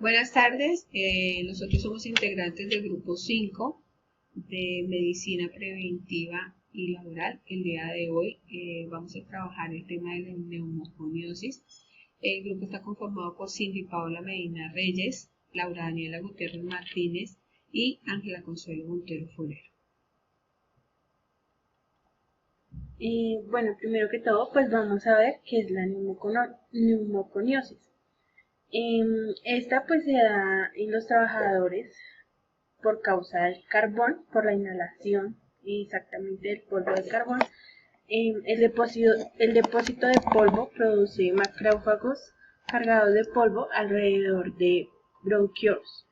Buenas tardes, nosotros somos integrantes del grupo 5 de Medicina Preventiva y Laboral. El día de hoy vamos a trabajar el tema de la neumoconiosis. El grupo está conformado por Cindy Paola Medina Reyes, Laura Daniela Gutiérrez Martínez y Ángela Consuelo Montero Forero. Bueno, primero que todo, pues vamos a ver qué es la neumoconiosis. Esta pues se da en los trabajadores por causa del carbón, por la inhalación exactamente del polvo de carbón. El depósito de polvo produce macrófagos cargados de polvo alrededor de bronquiolos.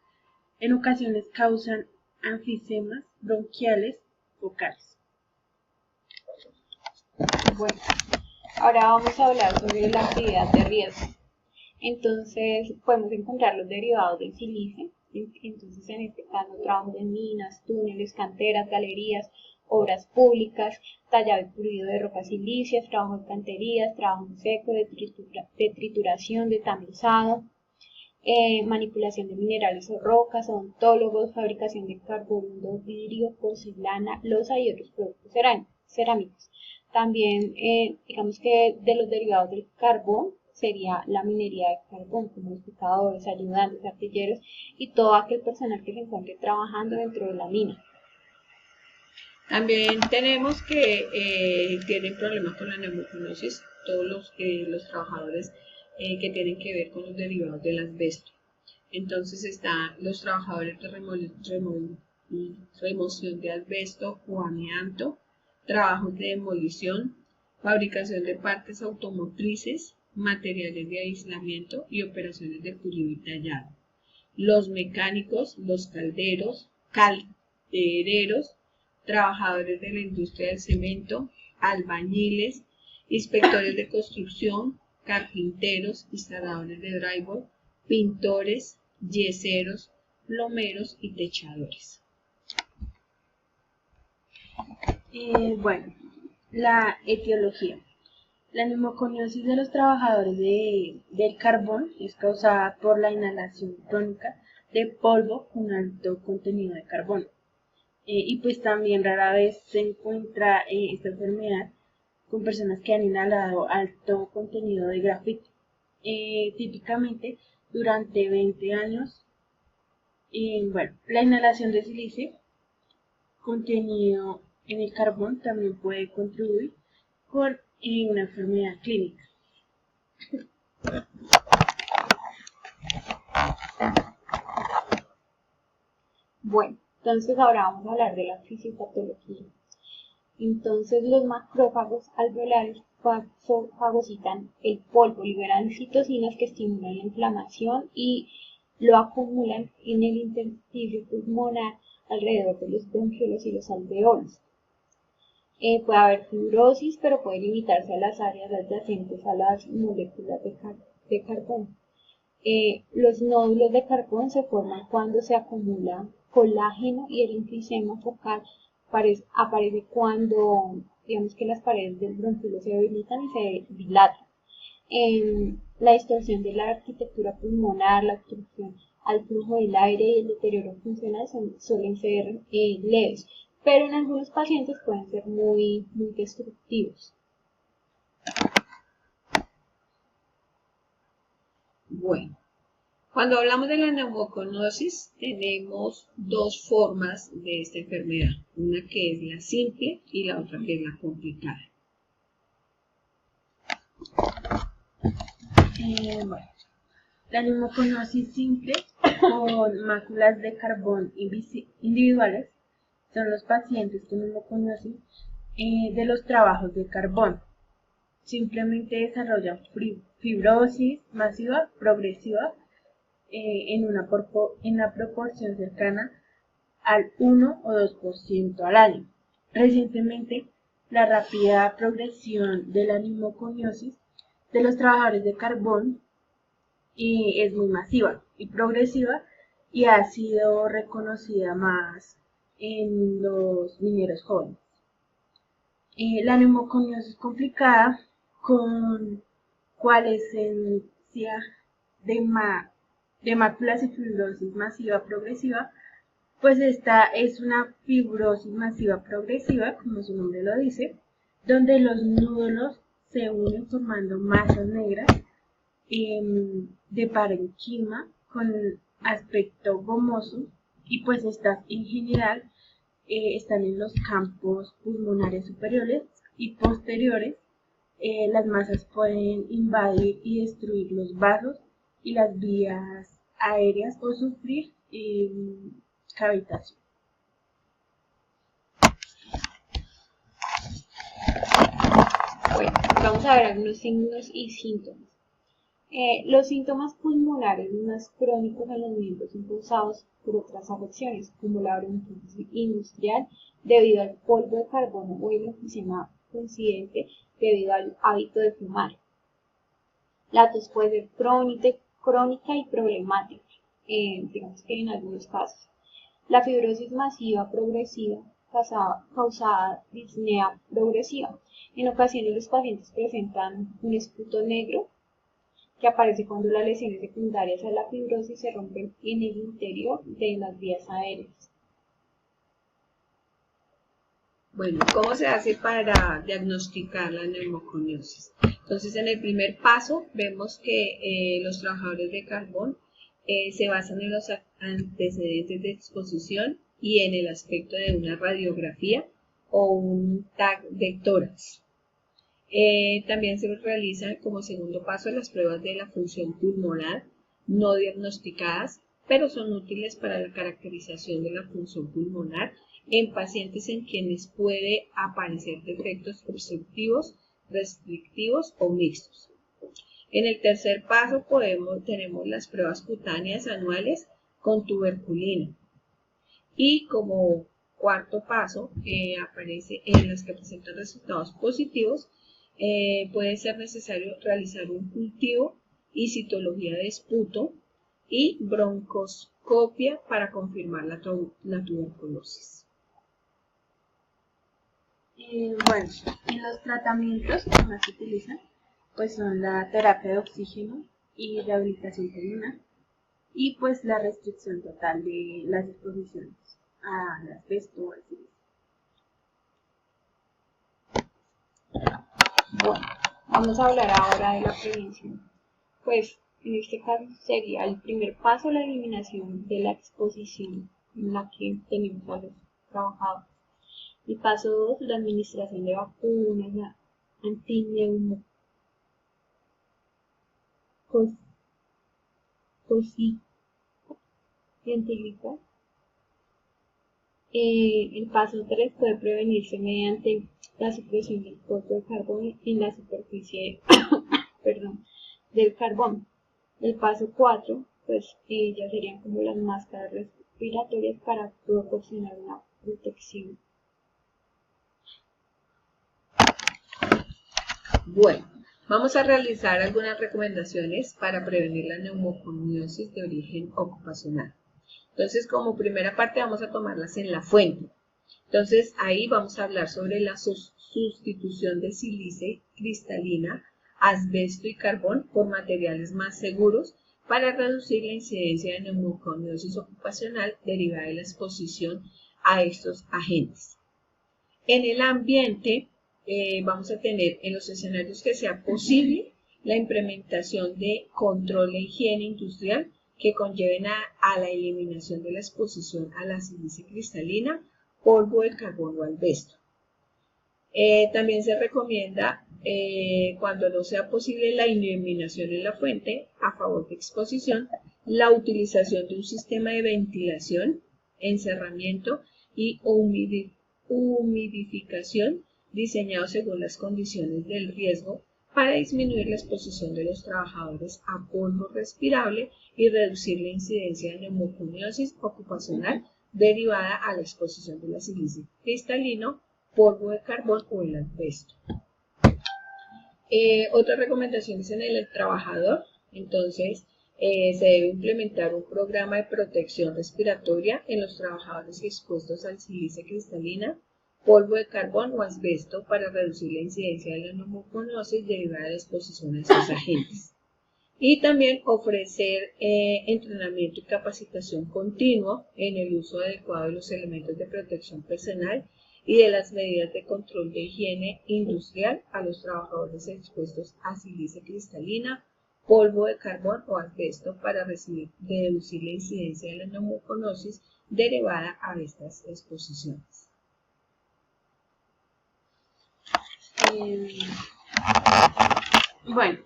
En ocasiones causan enfisemas bronquiales focales. Bueno, ahora vamos a hablar sobre la actividad de riesgo. Entonces, podemos encontrar los derivados del silicio. Entonces, en este caso, trabajos en minas, túneles, canteras, galerías, obras públicas, tallado y pulido de rocas silíceas, trabajo en canterías, trabajo en seco, de trituración, de tamizado, manipulación de minerales o rocas, odontólogos, fabricación de carbono, vidrio, porcelana, loza y otros productos cerámicos. También, digamos que de los derivados del carbón sería la minería de carbón, como los picadores, ayudantes, artilleros y todo aquel personal que se encuentre trabajando dentro de la mina. También tenemos que tienen problemas con la neumoconiosis todos los trabajadores que tienen que ver con los derivados del asbesto. Entonces están los trabajadores de remoción de asbesto o amianto, trabajos de demolición, fabricación de partes automotrices, materiales de aislamiento y operaciones de pulido y tallado. Los mecánicos, los caldereros, trabajadores de la industria del cemento, albañiles, inspectores de construcción, carpinteros, instaladores de drywall, pintores, yeseros, plomeros y techadores. Bueno, la etiología. La neumoconiosis de los trabajadores del carbón es causada por la inhalación crónica de polvo con alto contenido de carbono. Y pues también rara vez se encuentra esta enfermedad con personas que han inhalado alto contenido de grafito. Típicamente durante 20 años. Bueno, la inhalación de silicio contenido en el carbón también puede contribuir con una enfermedad clínica. Bueno, entonces ahora vamos a hablar de la fisiopatología. Entonces los macrófagos alveolares fagocitan el polvo, liberan citocinas que estimulan la inflamación y lo acumulan en el intersticio pulmonar alrededor de los bronquiolos y los alveolos. Puede haber fibrosis, pero puede limitarse a las áreas adyacentes a las moléculas de carbón. Los nódulos de carbón se forman cuando se acumula colágeno y el enfisema focal aparece cuando, digamos que las paredes del bronquíolo se debilitan y se dilatan. La distorsión de la arquitectura pulmonar, la obstrucción al flujo del aire y el deterioro funcional suelen ser leves, pero en algunos pacientes pueden ser muy destructivos. Bueno, cuando hablamos de la neumoconiosis tenemos dos formas de esta enfermedad, una que es la simple y la otra que es la complicada. Bueno, la neumoconiosis simple con máculas de carbón individuales son los pacientes con neumoconiosis de los trabajos de carbón. Simplemente desarrollan fibrosis masiva progresiva en una proporción cercana al 1 o 2% al año. Recientemente, la rápida progresión de la neumoconiosis de los trabajadores de carbón es muy masiva y progresiva y ha sido reconocida más en los mineros jóvenes. La neumoconiosis complicada con cualescencia de máculas y fibrosis masiva progresiva, pues esta es una fibrosis masiva progresiva, como su nombre lo dice, donde los nódulos se unen formando masas negras de parenquima con aspecto gomoso, y pues estas en general están en los campos pulmonares superiores y posteriores. Las masas pueden invadir y destruir los vasos y las vías aéreas o sufrir cavitación. Bueno, vamos a ver algunos signos y síntomas. Los síntomas pulmonares más crónicos en los miembros son causados por otras afecciones, como la bronquitis industrial debido al polvo de carbono o el enfisema coincidente debido al hábito de fumar. La tos puede ser crónica y problemática, digamos que en algunos casos. La fibrosis masiva progresiva causada disnea progresiva. En ocasiones los pacientes presentan un esputo negro que aparece cuando las lesiones secundarias a la fibrosis se rompen en el interior de las vías aéreas. Bueno, ¿cómo se hace para diagnosticar la neumoconiosis? Entonces, en el primer paso vemos que los trabajadores de carbón se basan en los antecedentes de exposición y en el aspecto de una radiografía o un TAC de tórax. También se realizan como segundo paso las pruebas de la función pulmonar no diagnosticadas, pero son útiles para la caracterización de la función pulmonar en pacientes en quienes puede aparecer defectos obstructivos, restrictivos o mixtos. En el tercer paso tenemos las pruebas cutáneas anuales con tuberculina. Y como cuarto paso, aparece en las que presentan resultados positivos, puede ser necesario realizar un cultivo y citología de esputo y broncoscopia para confirmar la tuberculosis. Bueno, en los tratamientos que más se utilizan, pues son la terapia de oxígeno y rehabilitación pulmonar, y pues la restricción total de las exposiciones al asbesto o al silicio. Bueno, vamos a hablar ahora de la prevención. Pues en este caso sería el primer paso la eliminación de la exposición en la que tenemos a los trabajadores. El paso 2, la administración de vacunas, la antineumocócica. El paso 3 puede prevenirse mediante la supresión del polvo de carbono en la superficie del carbón. El paso 4, pues ya serían como las máscaras respiratorias para proporcionar una protección. Bueno, vamos a realizar algunas recomendaciones para prevenir la neumoconiosis de origen ocupacional. Entonces, como primera parte vamos a tomarlas en la fuente. Entonces, ahí vamos a hablar sobre la sustitución de sílice cristalina, asbesto y carbón por materiales más seguros para reducir la incidencia de neumoconiosis ocupacional derivada de la exposición a estos agentes. En el ambiente, vamos a tener en los escenarios que sea posible la implementación de control de higiene industrial que conlleven a la eliminación de la exposición a la sílice cristalina, polvo de carbono o asbesto. También se recomienda, cuando no sea posible la eliminación en la fuente a favor de exposición, la utilización de un sistema de ventilación, encerramiento y humidificación diseñado según las condiciones del riesgo para disminuir la exposición de los trabajadores a polvo respirable y reducir la incidencia de neumoconiosis ocupacional derivada a la exposición de la sílice cristalino, polvo de carbón o el asbesto. Otra recomendación es en el trabajador. Entonces, se debe implementar un programa de protección respiratoria en los trabajadores expuestos al sílice cristalina, polvo de carbón o asbesto para reducir la incidencia de la neumoconiosis derivada de la exposición a estos agentes. Y también ofrecer entrenamiento y capacitación continuo en el uso adecuado de los elementos de protección personal y de las medidas de control de higiene industrial a los trabajadores expuestos a silicia cristalina, polvo de carbón o asbesto para reducir la incidencia de la neumoconosis derivada a estas exposiciones. Bueno,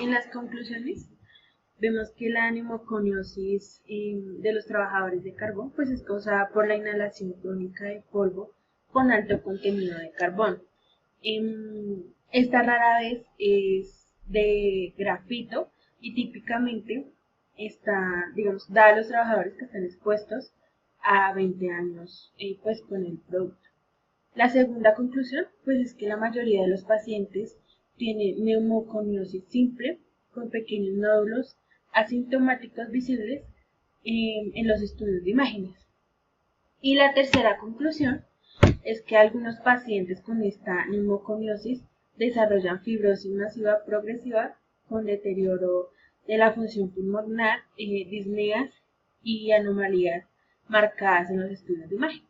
en las conclusiones vemos que la neumoconiosis de los trabajadores de carbón pues es causada por la inhalación crónica de polvo con alto contenido de carbón. Esta rara vez es de grafito y típicamente está, digamos, da a los trabajadores que están expuestos a 20 años pues con el producto. La segunda conclusión pues es que la mayoría de los pacientes tiene neumoconiosis simple con pequeños nódulos asintomáticos visibles en los estudios de imágenes. Y la tercera conclusión es que algunos pacientes con esta neumoconiosis desarrollan fibrosis masiva progresiva con deterioro de la función pulmonar, disneas y anomalías marcadas en los estudios de imagen.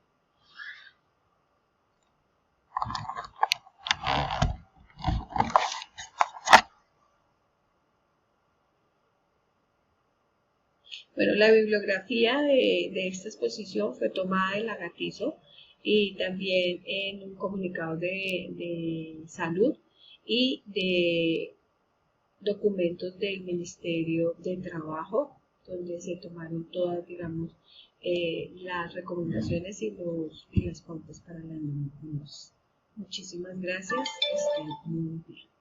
Bueno, la bibliografía de esta exposición fue tomada del Lagartizo y también en un comunicado de salud y de documentos del Ministerio de Trabajo, donde se tomaron todas, digamos, las recomendaciones y las pautas para la neumoconiosis. Muchísimas gracias. Estén muy bien.